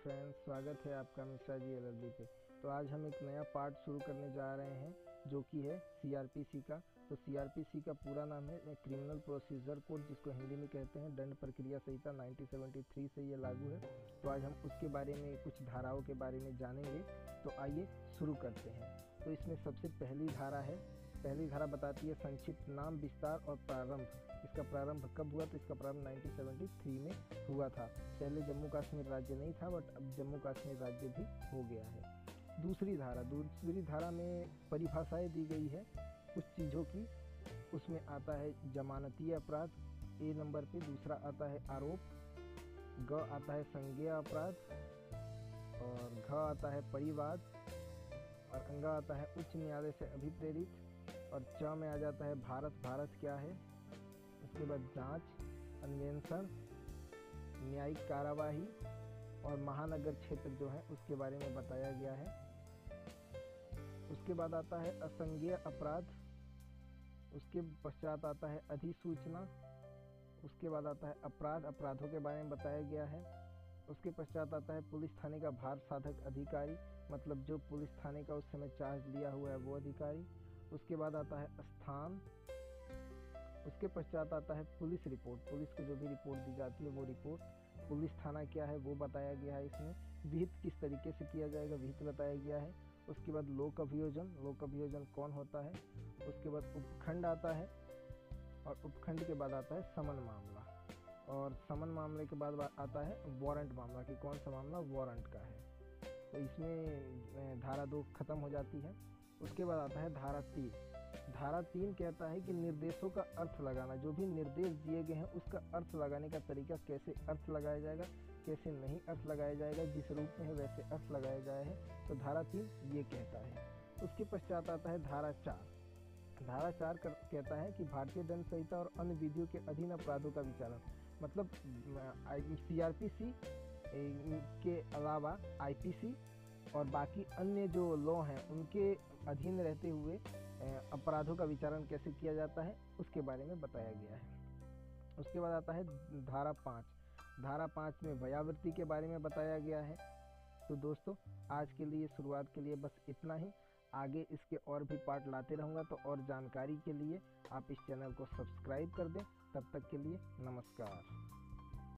Friends, स्वागत है आपका मिश्रा जी एलएलबी पे। तो आज हम एक नया पार्ट शुरू करने जा रहे हैं जो कि है सीआरपीसी का। तो सीआरपीसी का पूरा नाम है क्रिमिनल प्रोसीजर कोड, जिसको हिंदी में कहते हैं दंड प्रक्रिया संहिता। 1973 से ये लागू है। तो आज हम उसके बारे में, कुछ धाराओं के बारे में जानेंगे। तो आइए शुरू करते हैं। तो इसमें सबसे पहली धारा है, पहली धारा बताती है संक्षिप्त नाम, विस्तार और प्रारंभ। इसका प्रारंभ कब हुआ? तो इसका प्रारंभ 1973 में हुआ था। पहले जम्मू कश्मीर राज्य नहीं था, बट अब जम्मू कश्मीर राज्य भी हो गया है। दूसरी धारा में परिभाषाएं दी गई है कुछ चीज़ों की। उसमें आता है जमानती अपराध ए नंबर पे, दूसरा आता है आरोप, ग आता है संज्ञेय अपराध, और घ आता है परिवाद, और अंगा आता है उच्च न्यायालय से अभिप्रेरित, और च में आ जाता है भारत क्या है। उसके बाद जांच, अन्वेषण, न्यायिक कार्यवाही और महानगर क्षेत्र जो है उसके बारे में बताया गया है। उसके बाद आता है असंज्ञेय अपराध, उसके पश्चात आता है अधिसूचना, उसके बाद आता है अपराधों के बारे में बताया गया है। उसके पश्चात आता है पुलिस थाने का भार साधक अधिकारी, मतलब जो पुलिस थाने का उस समय चार्ज लिया हुआ है वो अधिकारी। उसके बाद आता है स्थान। उसके पश्चात आता है पुलिस रिपोर्ट, पुलिस को जो भी रिपोर्ट दी जाती है वो रिपोर्ट। पुलिस थाना क्या है वो बताया गया है इसमें। विहित किस तरीके से किया जाएगा, विहित बताया गया है। उसके बाद लोक अभियोजन कौन होता है। उसके बाद उपखंड आता है, और उपखंड के बाद आता है समन मामला, और समन मामले के बाद आता है वारंट मामला कि कौन सा मामला वारंट का है। तो इसमें धारा 2 खत्म हो जाती है। उसके बाद आता है धारा 3। धारा 3 कहता है कि निर्देशों का अर्थ लगाना, जो भी निर्देश दिए गए हैं उसका अर्थ लगाने का तरीका, कैसे अर्थ लगाया जाएगा, कैसे नहीं अर्थ लगाया जाएगा, जिस रूप में है वैसे अर्थ लगाया जाए है। तो धारा 3 ये कहता है। उसके पश्चात आता है धारा 4। धारा 4 कहता है कि भारतीय दंड संहिता और अन्य विधियों के अधीन अपराधों का विचारण, मतलब सीआरपीसी के अलावा आईपीसी और बाकी अन्य जो लॉ हैं उनके अधीन रहते हुए अपराधों का विचारण कैसे किया जाता है उसके बारे में बताया गया है। उसके बाद आता है धारा 5। धारा 5 में व्यावृत्ति के बारे में बताया गया है। तो दोस्तों, आज के लिए, शुरुआत के लिए बस इतना ही। आगे इसके और भी पार्ट लाते रहूँगा। तो और जानकारी के लिए आप इस चैनल को सब्सक्राइब कर दें। तब तक के लिए नमस्कार।